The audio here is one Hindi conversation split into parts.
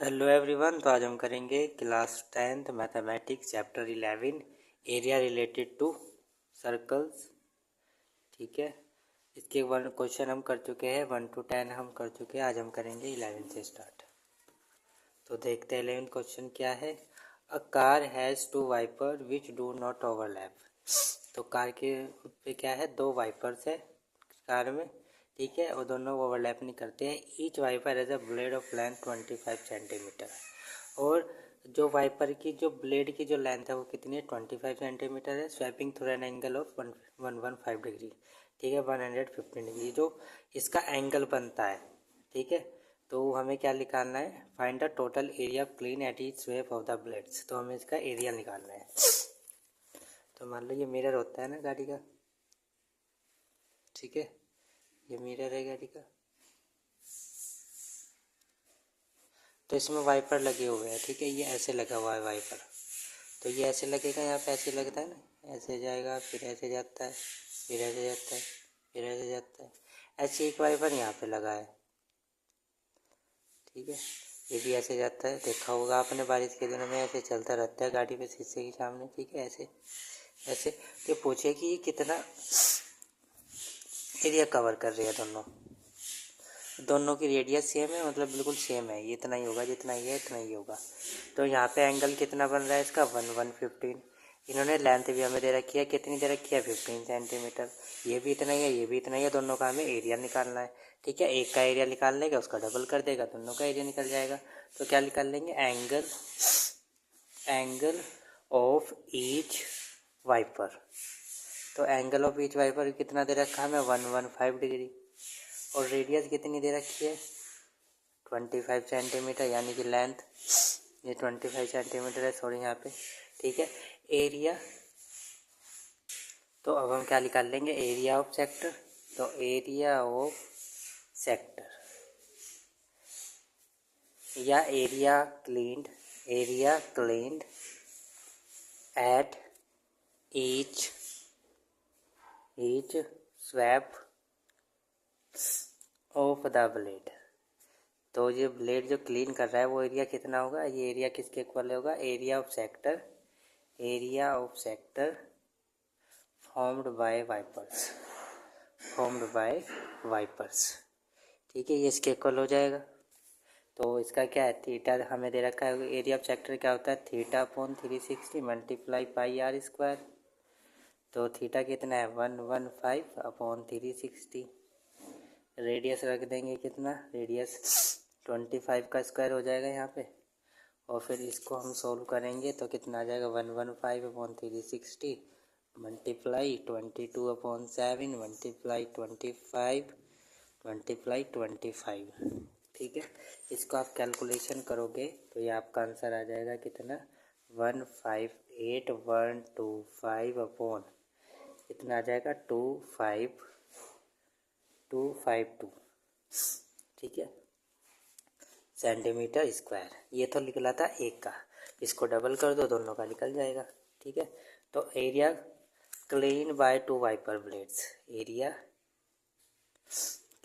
Hello everyone. तो आज हम करेंगे class 10th mathematics chapter 11 area related to circles. ठीक है, इसके वन क्वेश्चन हम कर चुके हैं, 1 to 10 हम कर चुके हैं। आज हम करेंगे 11 से स्टार्ट। तो देखते हैं 11 क्वेश्चन क्या है। A car has two wiper which do not overlap. तो कार के पे क्या है, दो वाइपर्स है कार में। ठीक है, और दोनों ओवरलैप नहीं करते हैं। Each wiper as a blade of length 25 centimetre. और जो वाइपर की जो ब्लेड की जो लेंथ है वो कितनी है, 25 सेंटीमीटर है। Swapping through an angle of 115 degree. ठीक है, 115 डिग्री जो इसका एंगल बनता है। ठीक है, तो हमें क्या निकालना है, find the total area clean at each sweep of the blades. तो हमें इसका एरिया निकालना है। तो मान लो ये मिरर होता है ना गाड़ी का। ठीक है, ये मिरर है गाड़ी का। तो इसमें वाइपर लगे हुए हैं। ठीक है, ये ऐसे लगा हुआ है वाइपर। तो ये ऐसे लगेगा, यहाँ पे ऐसे लगता है ना, ऐसे जाएगा, फिर ऐसे जाता है, फिर ऐसे जाता है, फिर ऐसे जाता है। ऐसे एक वाइपर यहाँ पे लगा है। ठीक है, ये भी ऐसे जाता है, देखा होगा आपने बारिश के दिनों में ऐसे चलता रहता है गाड़ी पे शीशे के सामने। ठीक है, ऐसे ऐसे। तो पूछे कि ये कितना एरिया कवर कर रही है। दोनों की रेडियस सेम है, मतलब बिल्कुल सेम है। ये इतना ही होगा, जितना ही है इतना ही होगा। तो यहाँ पे एंगल कितना बन रहा है इसका, 115। इन्होंने लेंथ भी हमें दे रखी है, कितनी दे रखी है, 15 सेंटीमीटर। ये भी इतना ही है, ये भी इतना ही है। दोनों का हमें एरिया निकालना है। ठीक है, एक का एरिया निकाल लेगा, उसका डबल कर देगा, दोनों का एरिया निकल जाएगा। तो क्या निकाल लेंगे, एंगल ऑफ ईच वाइपर। तो एंगल ऑफ ईच वाइपर कितना दे रखा है हमें, 115 डिग्री। और रेडियस कितनी दे रखी है, 25 सेंटीमीटर, यानी कि लेंथ ये 25 सेंटीमीटर है, सॉरी यहाँ पे। ठीक है, एरिया। तो अब हम क्या निकाल लेंगे, एरिया ऑफ सेक्टर। तो एरिया ऑफ सेक्टर या area cleaned at each swap of the blade. तो ये ब्लेड जो क्लीन कर रहा है वो एरिया कितना होगा, ये एरिया किसके इक्वल होगा, area of sector formed by wipers. ठीक है, ये इसके इक्वल हो जाएगा। तो इसका क्या है, थीटा हमें दे रखा है। एरिया ऑफ सेक्टर क्या होता है, theta upon 360 multiply pi r square. तो थीटा कितना है, 115 अपॉन 360। रेडियस रख देंगे कितना, रेडियस 25 का स्क्वायर हो जाएगा यहाँ पे। और फिर इसको हम सोल्व करेंगे तो कितना आ जाएगा, 115 अपॉन 360 मल्टीप्लाई 22 अपॉन 7 मल्टीप्लाई 25। ठीक है, इसको आप कैलकुलेशन करोगे तो ये आपका आंसर आ जाएगा कितना, 158,125 अपॉन कितना आ जाएगा, 252। ठीक है, सेंटीमीटर स्क्वायर। ये तो निकला था एक का, इसको डबल कर दो, दोनों का निकल जाएगा। ठीक है, तो area clean by two wiper blades, area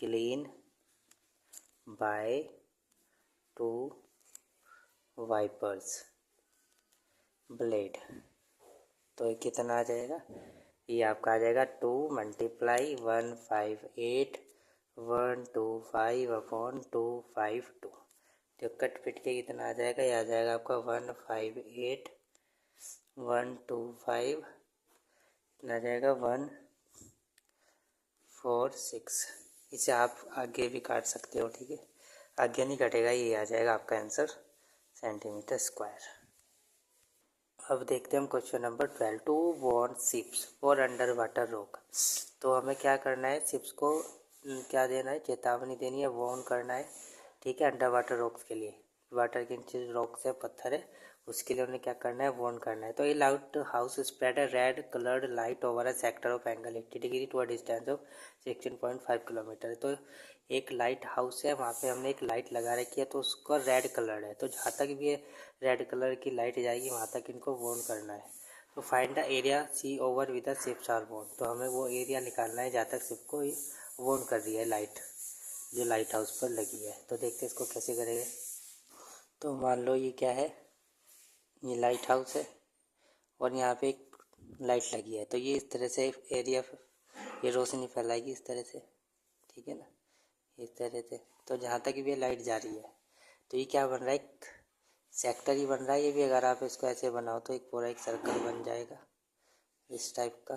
clean by two wipers blade. तो ये कितना आ जाएगा, ये आपका आ जाएगा 2 मल्टीप्लाई 158,125 अपॉन 252। तो कट पिट के कितना आ जाएगा, ये आ जाएगा आपका 158,125, कितना आ जाएगा 146। इसे आप आगे भी काट सकते हो। ठीक है, आगे नहीं कटेगा, ये आ जाएगा आपका आंसर सेंटीमीटर स्क्वायर। अब देखते हैं हम question number 12। To warn ships for under water rock. तो हमें क्या करना है, शिप्स को क्या देना है, चेतावनी देनी है, वॉर्न करना है। ठीक है, अंडर वाटर रॉक्स के लिए, वाटर के नीचे रॉक्स है, पत्थर है, उसके लिए उन्हें क्या करना है, वॉर्न करना है। तो ये light house spread a red coloured light over a sector of angle 80 degree to a distance of 16.5 kilometre. तो एक लाइट हाउस है, वहाँ पे हमने एक लाइट लगा रखी है, तो उसका रेड कलर है। तो जहाँ तक भी ये रेड कलर की लाइट जाएगी वहाँ तक इनको वॉर्न करना है। तो find the area sea over with the ships are warn. तो हमें वो एरिया निकालना है जहाँ तक शिप को वॉर्न कर रही है लाइट, जो लाइट हाउस पर लगी है। तो देखते हैं इसको कैसे करेंगे। तो मान लो ये क्या है, ये लाइट हाउस है और यहाँ पे एक लाइट लगी है, तो ये इस तरह से एरिया, ये रोशनी फैलाएगी इस तरह से, ठीक है ना, इस तरह से। तो जहाँ तक भी ये लाइट जा रही है तो ये क्या बन रहा है, एक सेक्टर ही बन रहा है। ये भी अगर आप इसको ऐसे बनाओ तो एक पूरा एक सर्कल बन जाएगा इस टाइप का,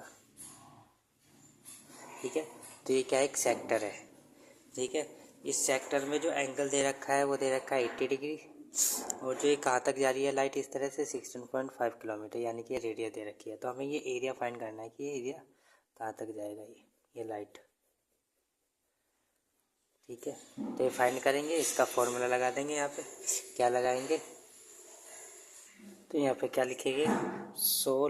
ठीक है। तो ये क्या है, एक सेक्टर है, ठीक है। इस सेक्टर में जो एंगल दे रखा है वो दे रखा है 80 डिग्री, और जो ये कहाँ तक जा रही है लाइट इस तरह से 16.5 किलोमीटर, यानी कि ये रेडियस दे रखी है। तो हमें ये एरिया फाइंड करना है कि ये एरिया कहाँ तक जाएगा ये लाइट, ठीक है। तो ये फाइंड करेंगे, इसका फॉर्मूला लगा देंगे। यहाँ पे क्या लगाएंगे, तो यहाँ पे क्या लिखेंगे, so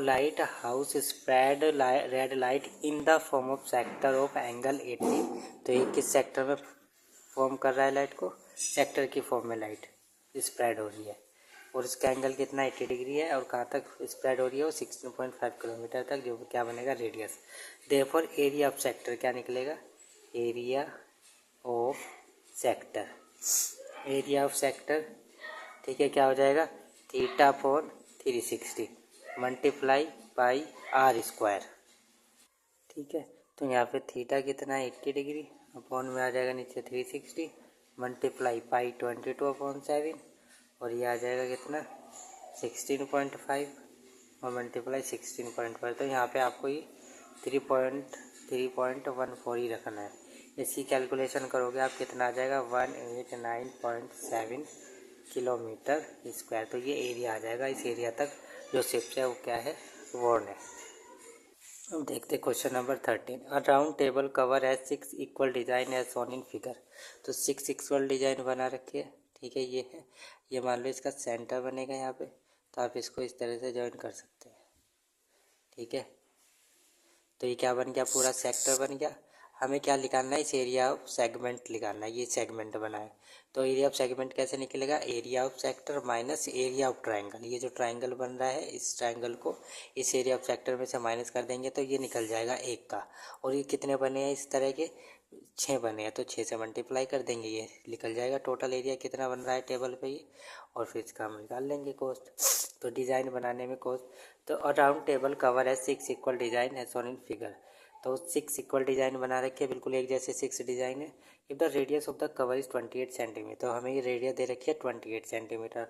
light house spread red light in the form of sector of angle 80। तो ये किस सेक्टर में फॉर्म कर रहा है लाइट को, सेक्टर की फॉर्म में लाइट स्प्रेड हो रही है, और इसका एंगल कितना 80 डिग्री है, और कहाँ तक स्प्रेड हो रही है वो 16.5 किलोमीटर तक, जो क्या बनेगा radius. Therefore area of sector क्या निकलेगा, area of sector, area of sector, ठीक है, क्या हो जाएगा, theta upon 360 multiply by R square, ठीक है। तो यहाँ पे थीटा कितना है 80 डिग्री, अपॉन में आ जाएगा नीचे 360 मल्टीप्लाई पाई 22/7, और ये आ जाएगा कितना 16.5 और मल्टीप्लाई 16.5। तो यहाँ पे आपको ये 3.14 ही रखना है। इसकी कैलकुलेशन करोगे आप कितना आ जाएगा 189.7 किलोमीटर स्क्वायर। तो ये एरिया आ जाएगा, इस एरिया तक जो शिफ्ट है वो क्या है, वॉर्न है। अब देखते question number 13। A round table cover है 6 equal design as shown in figure. तो 6 इक्वल डिजाइन बना रखी है, ठीक है। ये है, ये मान लो इसका सेंटर बनेगा यहाँ पे, तो आप इसको इस तरह से ज्वाइन कर सकते हैं, ठीक है। तो ये क्या बन गया, पूरा सेक्टर बन गया। हमें क्या निकालना है, इस एरिया ऑफ सेगमेंट निकालना है, ये सेगमेंट बना है। तो एरिया ऑफ सेगमेंट कैसे निकलेगा, area of sector minus area of triangle. ये जो ट्रायंगल बन रहा है इस ट्रायंगल को इस एरिया ऑफ सेक्टर में से माइनस कर देंगे तो ये निकल जाएगा 1 का। और ये कितने बने हैं इस तरह के, 6 बने हैं, तो 6 से मल्टीप्लाई कर देंगे, ये निकल जाएगा टोटल एरिया कितना बन रहा है टेबल पे ये, और फिर इसका हम निकाल लेंगे कॉस्ट। तो डिज़ाइन बनाने में कॉस्ट, तो अराउंड टेबल कवर है 6 इक्वल डिज़ाइन है शोन इन फिगर। तो 6 इक्वल डिज़ाइन बना रखे हैं, बिल्कुल एक जैसे 6 डिज़ाइन है। If the radius of the cover is 28 centimetre, तो हमें ये रेडियस दे रखी है 28 centimetre.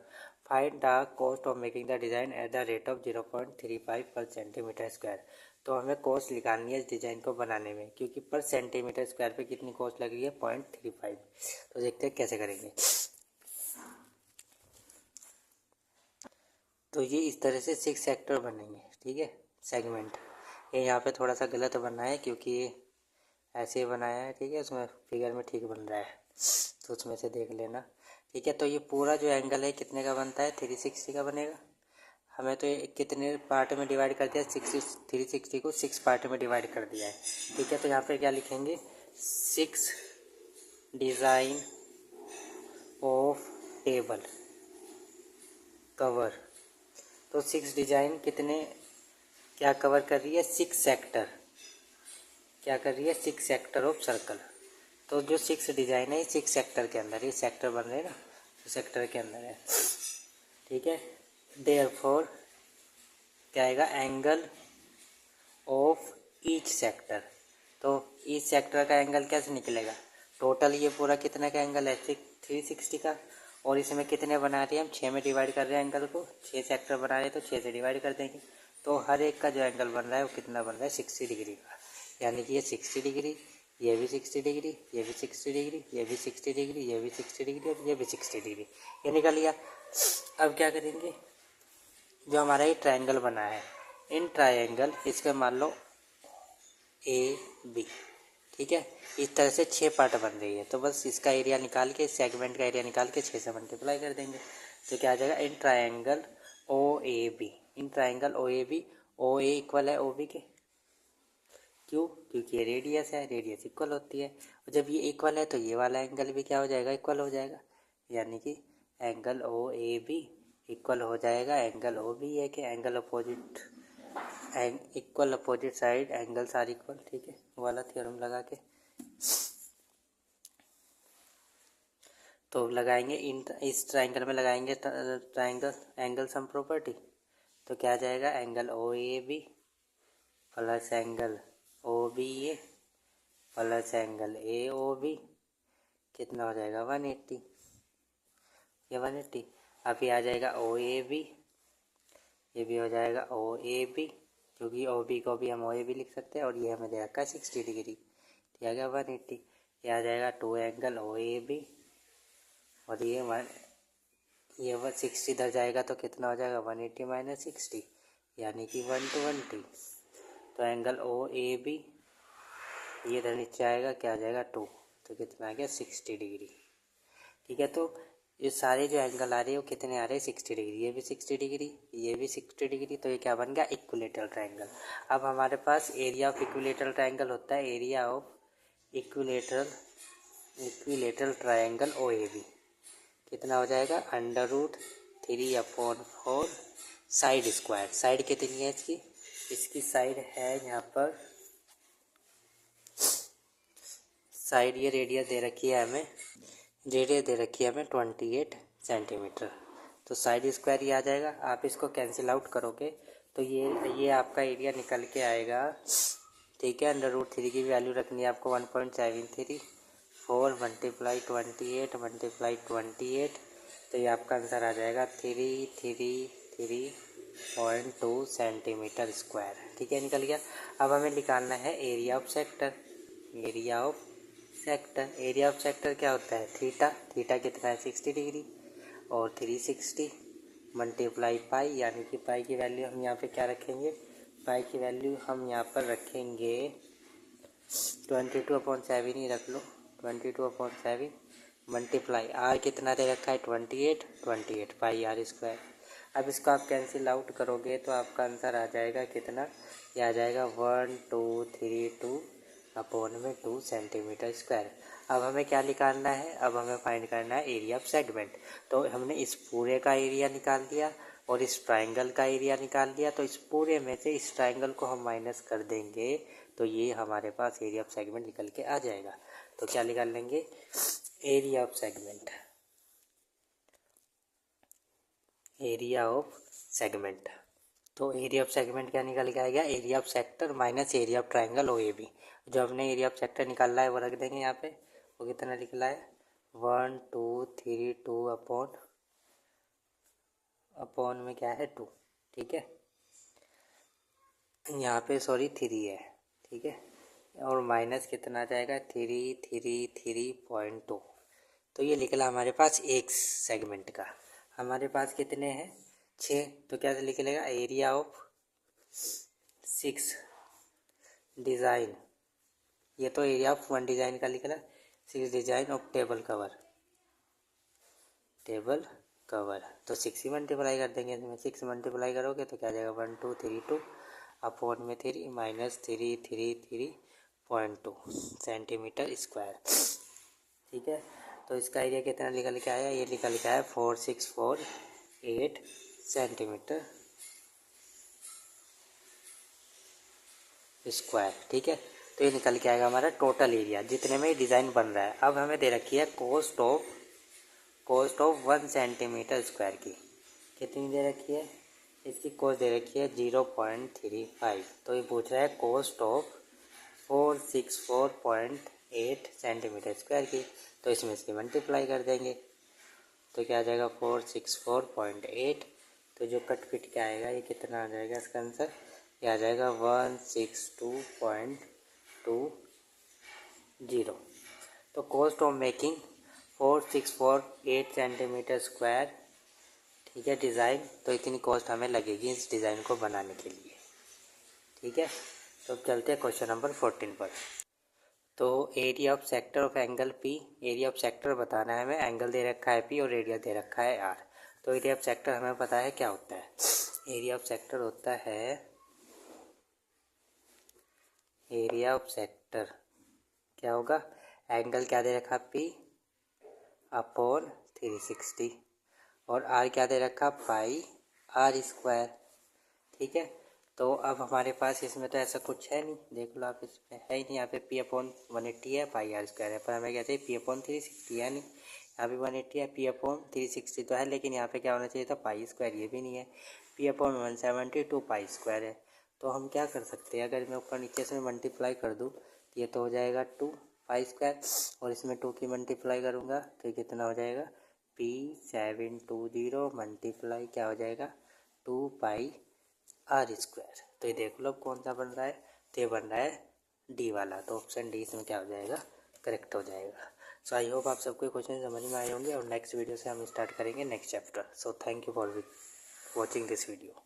Find the cost of making the design at the rate of 0.35 पर सेंटीमीटर स्क्वायर। तो हमें कॉस्ट निकालनी है इस डिज़ाइन को बनाने में, क्योंकि पर सेंटीमीटर स्क्वायर पे कितनी कॉस्ट लग रही है 0.35। तो देखते हैं कैसे करेंगे। तो ये इस तरह से 6 सेक्टर बनेंगे, ठीक है, सेगमेंट। ये यहाँ पे थोड़ा सा गलत बना है क्योंकि ये ऐसे बनाया है, ठीक है, उसमें फिगर में ठीक बन रहा है, तो उसमें से देख लेना, ठीक है। तो ये पूरा जो एंगल है कितने का बनता है, 360 का बनेगा। हमें तो ये कितने पार्ट में डिवाइड कर दिया, 360 को 6 पार्ट में डिवाइड कर दिया है, ठीक है। तो यहाँ पे क्या लिखेंगे, 6 डिज़ाइन ऑफ टेबल कवर। तो 6 डिज़ाइन कितने क्या कवर कर रही है, 6 सेक्टर, क्या कर रही है 6 सेक्टर ऑफ सर्कल। तो जो 6 डिज़ाइन है 6 सेक्टर के अंदर, ये सेक्टर बन रहे हैं ना, तो सेक्टर के अंदर है, ठीक है। देयरफॉर क्या आएगा, एंगल ऑफ ईच सेक्टर। तो ईच सेक्टर का एंगल कैसे निकलेगा, टोटल ये पूरा कितने का एंगल है 360 का, और इसमें कितने बना रहे हैं हम, 6 में डिवाइड कर रहे हैं एंगल को, 6 सेक्टर बना रहे हैं तो 6 से डिवाइड कर देंगे। तो हर एक का जो एंगल बन रहा है वो कितना बन रहा है 60 डिग्री का, यानी कि ये 60 डिग्री, ये भी 60 डिग्री, ये भी 60 डिग्री, ये भी 60 डिग्री, ये भी 60 डिग्री, और ये भी 60 डिग्री, ये निकल लिया। अब क्या करेंगे, जो हमारा ये ट्रायंगल बना है, इन ट्रायंगल इसके मान लो ए बी, ठीक है, इस तरह से 6 पार्ट बन रही है। तो बस इसका एरिया निकाल के, सेगमेंट का एरिया निकाल के 6 से मल्टीप्लाई कर देंगे, तो क्या आ जाएगा, in triangle O A B, in triangle O A B, O A equal है ओ बी के, क्यों, क्योंकि ये रेडियस है, रेडियस इक्वल होती है, और जब ये इक्वल है तो ये वाला एंगल भी क्या हो जाएगा, इक्वल हो जाएगा, यानी कि angle O A B equal हो जाएगा एंगल ओ बी है, कि angle opposite equal opposite side angles are equal, ठीक है, वो वाला थ्योरम लगा के। तो लगाएंगे इस ट्राइंगल में लगाएंगे ट्राइंगल एंगल सम प्रॉपर्टी। तो क्या आ जाएगा, angle O A B plus angle O B A plus angle A O B कितना हो जाएगा 180। ये 180 अब ये आ जाएगा ओ ए बी, ये भी हो जाएगा ओ ए बी, क्योंकि ओ बी को भी हम ओ ए बी लिख सकते हैं और ये हमें दे रखा है 60 डिग्री। ये आ गया 180। ये आ जाएगा 2 एंगल ओ ए बी और ये 60 इधर जाएगा तो कितना हो जाएगा 180 माइनस 60 यानी कि 120। तो एंगल ओ ए बी ये इधर नीचे आएगा, क्या आ जाएगा 2, तो कितना आ गया 60 डिग्री। ठीक है, तो ये सारे जो एंगल आ रहे हैं वो कितने आ रहे हैं 60 डिग्री, ये भी 60 डिग्री, ये भी 60 डिग्री, तो ये क्या बन गया इक्विलेटरल ट्रायंगल। अब हमारे पास एरिया ऑफ इक्विलेटरल ट्रायंगल होता है area of equilateral triangle O A B कितना हो जाएगा √3/4 साइड स्क्वायर। साइड कितनी है इसकी साइड है यहाँ पर, साइड ये रेडियस दे रखी है हमें, रेडियस दे रखी है हमें 28 सेंटीमीटर। तो साइड स्क्वायर ये आ जाएगा, आप इसको कैंसिल आउट करोगे तो ये आपका एरिया निकल के आएगा। ठीक है, √3 की वैल्यू रखनी है आपको 1.73, 4 मल्टीप्लाई 28 तो ये आपका आंसर आ जाएगा 333.2 सेंटीमीटर स्क्वायर। ठीक है, निकल गया। अब हमें निकालना है area of sector. Area of sector क्या होता है थीटा कितना है 60 डिग्री और 360 मल्टीप्लाई पाई, यानी कि पाई की वैल्यू हम यहाँ पे क्या रखेंगे, पाई की वैल्यू हम यहाँ पर रखेंगे 22/7 ही रख लो, 22/7 मल्टीप्लाई आर कितना दे रखा है 28 पाई आर स्क्वायर। अब इसको आप कैंसिल आउट करोगे तो आपका आंसर आ जाएगा कितना, ये आ जाएगा 1232/2 सेंटीमीटर स्क्वायर। अब हमें क्या निकालना है, अब हमें फाइंड करना है एरिया ऑफ सेगमेंट। तो हमने इस पूरे का एरिया निकाल दिया और इस ट्राइंगल का एरिया निकाल दिया, तो इस पूरे में से इस ट्राइंगल को हम माइनस कर देंगे तो ये हमारे पास एरिया ऑफ सेगमेंट निकल के आ जाएगा। तो क्या निकाल लेंगे, area of segment, area of segment. तो एरिया ऑफ सेगमेंट क्या निकल के आएगा, area of sector minus area of triangle O A B. जो हमने एरिया ऑफ सेक्टर निकाला है वो रख देंगे यहाँ पे, वो कितना निकला है 1232 अपॉन में क्या है 2। ठीक है, यहाँ पे सॉरी 3 है। ठीक है, और माइनस कितना आ जाएगा 333.2। तो ये निकला हमारे पास एक सेगमेंट का। हमारे पास कितने हैं 6, तो क्या लिख लेगा एरिया ऑफ 6 डिज़ाइन, ये तो एरिया ऑफ 1 डिज़ाइन का लिख रहा है, 6 डिज़ाइन ऑफ टेबल कवर। तो 6 ही मल्टीप्लाई कर देंगे इसमें, 6 मल्टीप्लाई करोगे तो क्या आ जाएगा 1232 अपॉन में 3 माइनस 333.2 सेंटीमीटर स्क्वायर। ठीक है, तो इसका एरिया कितना निकल के आया, ये निकल के आया 4648 सेंटीमीटर स्क्वायर। ठीक है, तो ये निकल के आएगा हमारा टोटल एरिया जितने में ये डिज़ाइन बन रहा है। अब हमें दे रखी है कॉस्ट ऑफ 1 सेंटीमीटर स्क्वायर की, कितनी दे रखी है, इसकी कॉस्ट दे रखी है 0.35। तो ये पूछ रहा है कॉस्ट ऑफ 464.8 सेंटीमीटर स्क्वायर की, तो इसमें इसकी मल्टीप्लाई कर देंगे तो क्या आ जाएगा 464.8। तो जो कट पिट के आएगा ये कितना आ जाएगा इसका आंसर, ये आ जाएगा 162.20। तो cost of making 4648 centimetre square. ठीक है, डिज़ाइन, तो इतनी कॉस्ट हमें लगेगी इस डिज़ाइन को बनाने के लिए। ठीक है, तो अब चलते हैं क्वेश्चन नंबर 14 पर। तो area of sector of angle P, area of sector बताना है हमें, एंगल दे रखा है पी और रेडियस दे रखा है आर। तो एरिया ऑफ सेक्टर हमें पता है क्या होता है, एरिया ऑफ सेक्टर होता है, एरिया ऑफ सेक्टर क्या होगा, एंगल क्या दे रखा पी अपॉन 360 और आर क्या दे रखा पाई आर स्क्वायर। ठीक है, तो अब हमारे पास इसमें तो ऐसा कुछ है नहीं, देख लो आप, इसमें है ही नहीं, यहाँ पे P/180 है, पाई आर स्क्वायर है, पर हमें कहते हैं P/360 है नहीं, यहाँ पे 180 है, पी अपॉन 360 तो है, लेकिन यहाँ पे क्या होना चाहिए था पाई स्क्वायर, ये भी नहीं है। पी अपॉन 170 2 पाई स्क्वायर है। तो हम क्या कर सकते हैं, अगर मैं ऊपर नीचे से मल्टीप्लाई कर दूँ तो ये तो हो जाएगा 2 पाई स्क्वायर, और इसमें 2 की मल्टीप्लाई करूँगा तो ये कितना हो जाएगा P720 मल्टीप्लाई क्या हो जाएगा 2 पाई आर स्क्वायर। तो ये देख लो अब कौन सा बन रहा है, तो ये बन रहा है डी वाला। तो ऑप्शन डी इसमें क्या हो जाएगा, करेक्ट हो जाएगा। सो आई होप आप सबको क्वेश्चन समझ में आए होंगे, और नेक्स्ट वीडियो से हम स्टार्ट करेंगे next chapter. So thank you for watching this video.